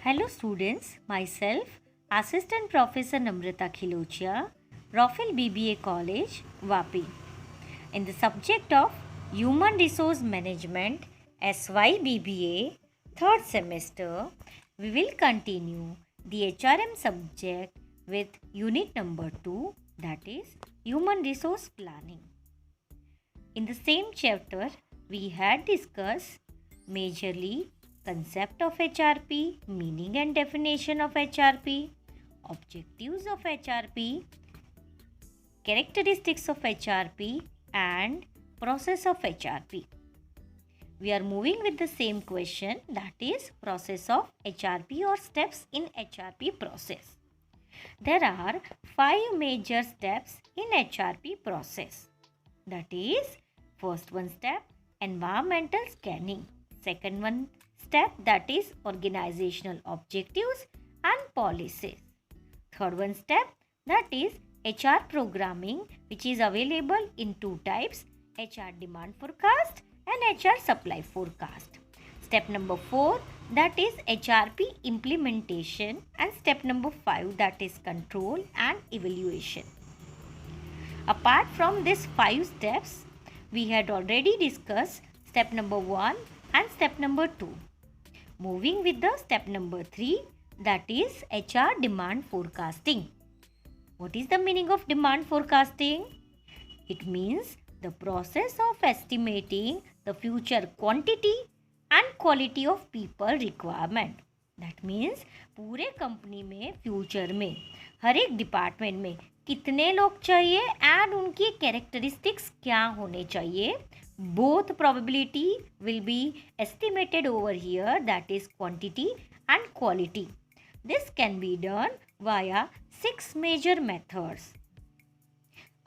Hello students, myself Assistant Professor Namrata Khilochia, Rofel BBA College, Vapi. In the subject of Human Resource Management, SYBBA, third semester, we will continue the HRM subject with unit number 2, that is Human Resource Planning. In the same chapter, we had discussed majorly concept of HRP, meaning and definition of HRP, objectives of HRP, characteristics of HRP, and process of HRP. We are moving with the same question, that is process of HRP or steps in HRP process. There are 5 major steps in HRP process. That is, first one step, environmental scanning. Second one step, that is organizational objectives and policies. Third one step, that is HR programming, which is available in 2 types, HR demand forecast and HR supply forecast. Step number 4, that is HRP implementation, and step number 5, that is control and evaluation. Apart from these 5 steps, we had already discussed step number 1 and step number 2. Moving with the step number 3, that is HR demand forecasting. What is the meaning of demand forecasting? It means the process of estimating the future quantity and quality of people requirement. That means पूरे company में future में हर एक department में कितने लोग चाहिए and उनकी characteristics क्या होने चाहिए. Both probability will be estimated over here, that is quantity and quality. This can be done via 6 major methods.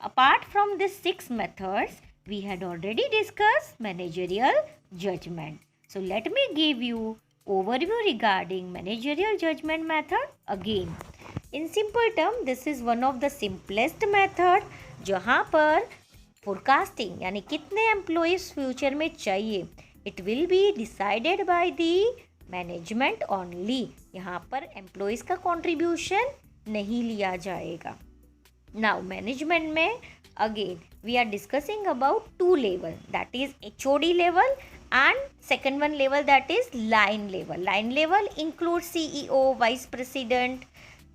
Apart from these 6 methods, we had already discussed managerial judgment. So let me give you overview regarding managerial judgment method again. In simple term, this is one of the simplest method जहाँ पर forecasting यानी कितने employees future में चाहिए, it will be decided by the management only. यहाँ पर employees का contribution नहीं लिया जाएगा. नाउ मैनेजमेंट में again we are discussing about 2 level, that is HOD level and second one level, that is line level. Line level includes CEO, vice president,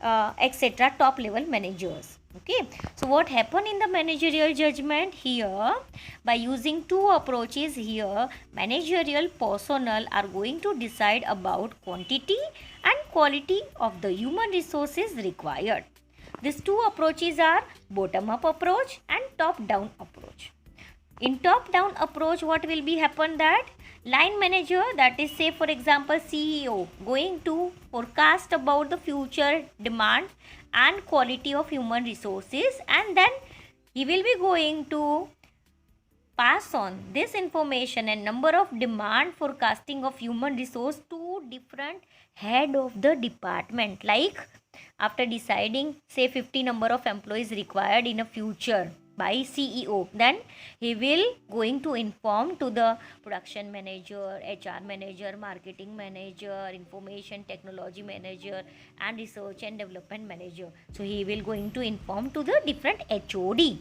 etc. top level managers. Okay, so what happened in the managerial judgment here, by using 2 approaches here, managerial personnel are going to decide about quantity and quality of the human resources required. These 2 approaches are bottom up approach and top down approach. In top down approach, what will be happen, that line manager, that is say for example CEO, going to forecast about the future demand and quality of human resources, and then he will be going to pass on this information and number of demand forecasting of human resource to different head of the department. Like after deciding say 50 number of employees required in a future by CEO, then he will going to inform to the production manager, HR manager, marketing manager, information technology manager, and research and development manager. So he will going to inform to the different HOD.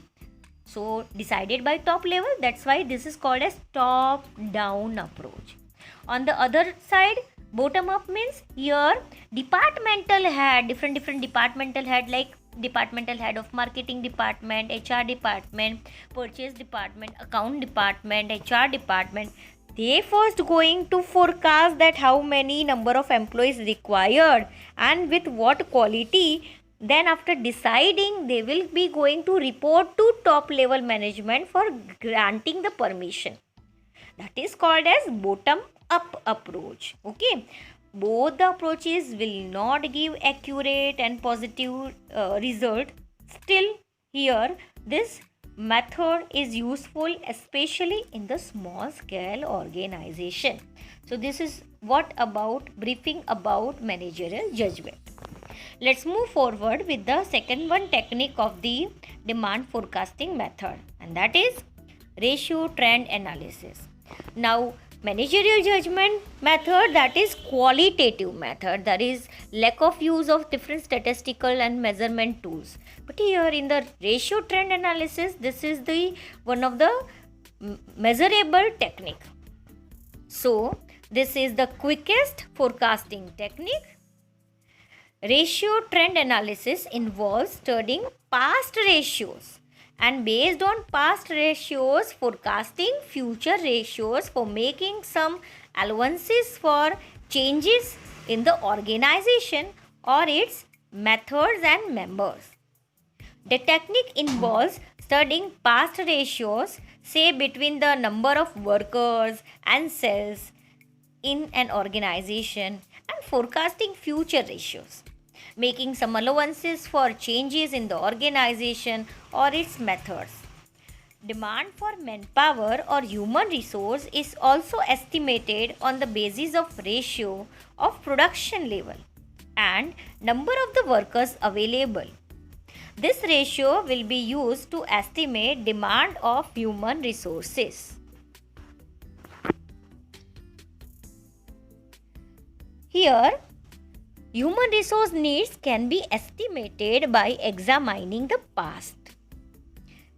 So decided by top level, that's why this is called as top down approach. On the other side, bottom up means here departmental head, different departmental head, like departmental head of marketing department, HR department, purchase department, account department, HR department, they first going to forecast that how many number of employees required and with what quality. Then after deciding, they will be going to report to top level management for granting the permission. That is called as bottom up approach. Okay, both the approaches will not give accurate and positive result. Still here this method is useful especially in the small scale organization. So this is what about briefing about managerial judgment. Let's move forward with the second one technique of the demand forecasting method, and that is ratio trend analysis. Now Managerial judgment method, that is qualitative method, that is lack of use of different statistical and measurement tools. But here in the ratio trend analysis, this is the one of the measurable technique. So this is the quickest forecasting technique. Ratio trend analysis involves studying past ratios and based on past ratios forecasting future ratios for making some allowances for changes in the organization or its methods and members. The technique involves studying past ratios, say between the number of workers and cells in an organization, and forecasting future ratios, making some allowances for changes in the organization or its methods. Demand for manpower or human resource is also estimated on the basis of ratio of production level and number of the workers available. This ratio will be used to estimate demand of human resources. Here, human resource needs can be estimated by examining the past.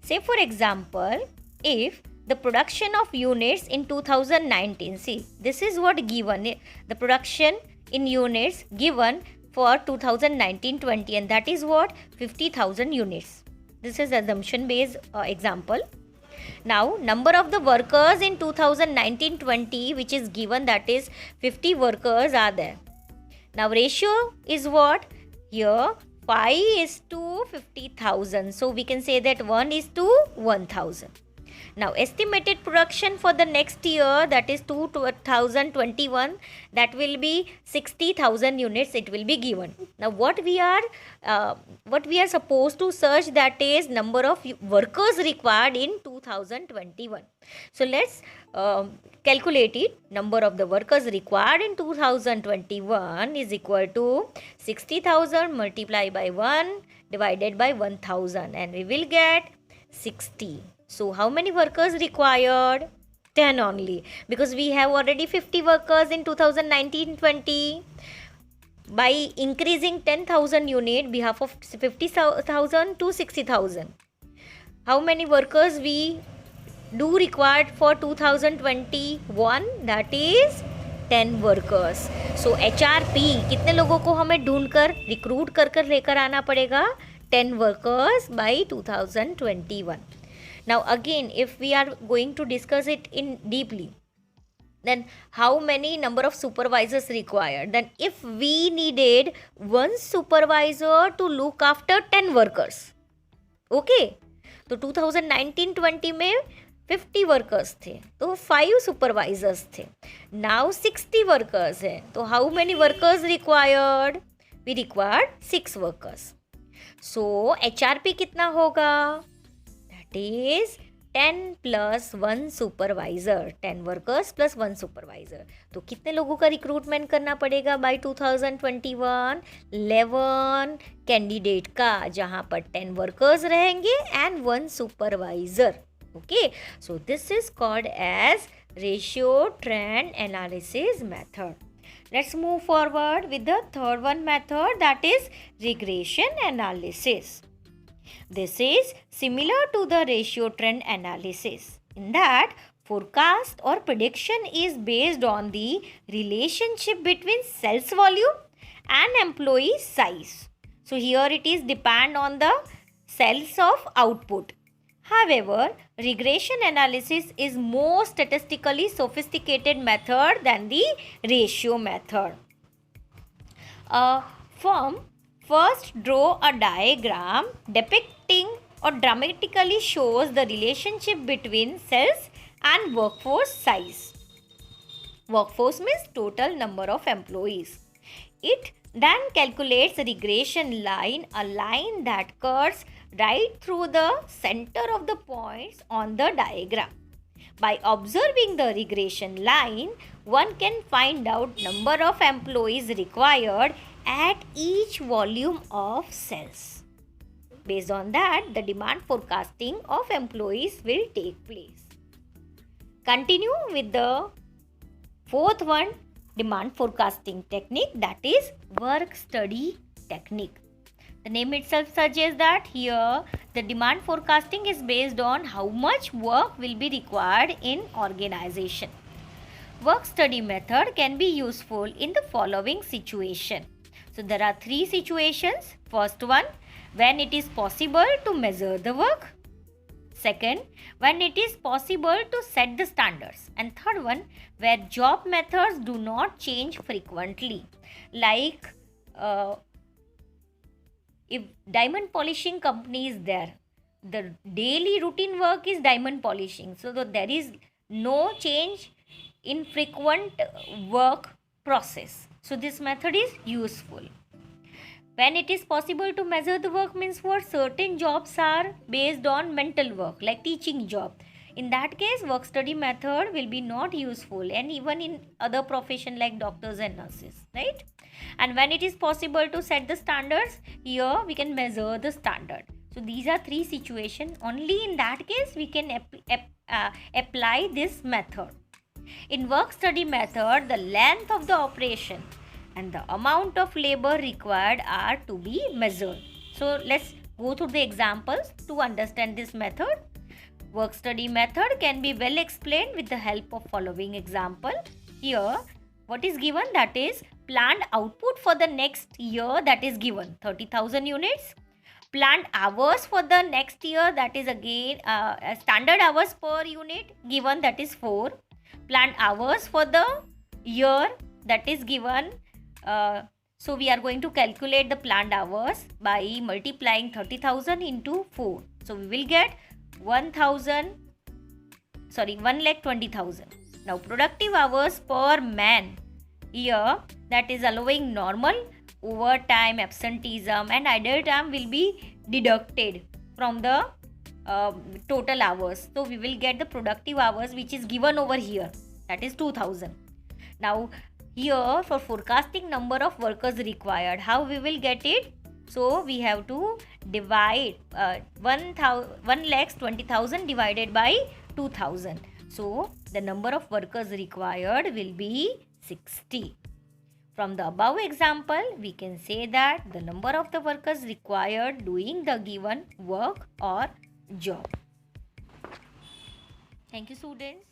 Say for example, if the production of units in 2019, see this is what given, the production in units given for 2019-20 and that is what 50,000 units. This is assumption based example. Now number of the workers in 2019-20 which is given, that is 50 workers are there. Now ratio is what? Here 5 is to 50,000. So we can say that 1 is to 1,000. Now estimated production for the next year, that is 2021, that will be 60,000 units it will be given. Now what we are supposed to search, that is number of workers required in 2021. So let's calculate it. Number of the workers required in 2021 is equal to 60,000 multiplied by 1 divided by 1,000 and we will get 60. So how many workers required? 10 only, because we have already 50 workers in 2019-20. By increasing 10,000 unit behalf of 50,000 to 60,000. How many workers we do required for 2021? That is 10 workers. So HRP कितने लोगों को हमें ढूंढकर recruit कर लेकर आना पड़ेगा? 10 workers by 2021. Now again, if we are going to discuss it in deeply, then how many number of supervisors required? Then if we needed one supervisor to look after 10 workers, okay, तो 2019-20 में 50 workers थे तो 5 supervisors थे. Now 60 workers है तो how many workers required? We required 6 workers. So HRP कितना होगा? That is 10 plus 1 supervisor. 10 workers plus 1 supervisor. तो कितने लोगों का रिक्रूटमेंट करना पड़ेगा बाय 2021? 11 कैंडिडेट का, जहाँ पर 10 वर्कर्स रहेंगे and 1 supervisor. Okay, so this is called as ratio trend analysis method. Let's move forward with the third one method, that is regression analysis. This is similar to the ratio trend analysis in that forecast or prediction is based on the relationship between sales volume and employee size. So here it is depend on the sales of output. However, regression analysis is more statistically sophisticated method than the ratio method. A firm first draw a diagram depicting or dramatically shows the relationship between sales and workforce size. Workforce means total number of employees. It then calculates a regression line, a line that cuts right through the center of the points on the diagram. By observing the regression line, one can find out number of employees required at each volume of sales. Based on that, the demand forecasting of employees will take place. Continue with the Fourth one, demand forecasting technique, that is work study technique. The name itself suggests that here the demand forecasting is based on how much work will be required in organization. Work study method can be useful in the following situation. So there are three situations. First one, when it is possible to measure the work. Second, when it is possible to set the standards. And third one, where job methods do not change frequently. Like if diamond polishing company is there, the daily routine work is diamond polishing. So there is no change in frequent work process. So this method is useful. When it is possible to measure the work means what? Certain jobs are based on mental work, like teaching job. In that case, work study method will be not useful, and even in other profession like doctors and nurses, right? And when it is possible to set the standards, here we can measure the standard. So these are three situations. Only in that case we can apply this method. In work study method, the length of the operation and the amount of labor required are to be measured. So let's go through the examples to understand this method. Work study method can be well explained with the help of following example. Here what is given, that is planned output for the next year, that is given 30,000 units. Planned hours for the next year, that is again standard hours per unit given, that is 4. Planned hours for the year, that is given. So we are going to calculate the planned hours by multiplying 30,000 into 4. So we will get 1,20,000. Now productive hours per man, here that is allowing normal, overtime, absenteeism and idle time will be deducted from the total hours. So we will get the productive hours which is given over here, that is 2,000. Now here for forecasting number of workers required, how we will get it? So we have to divide 1,20,000 divided by 2,000. So the number of workers required will be 60. From the above example, we can say that the number of the workers required doing the given work or job. Thank you, students.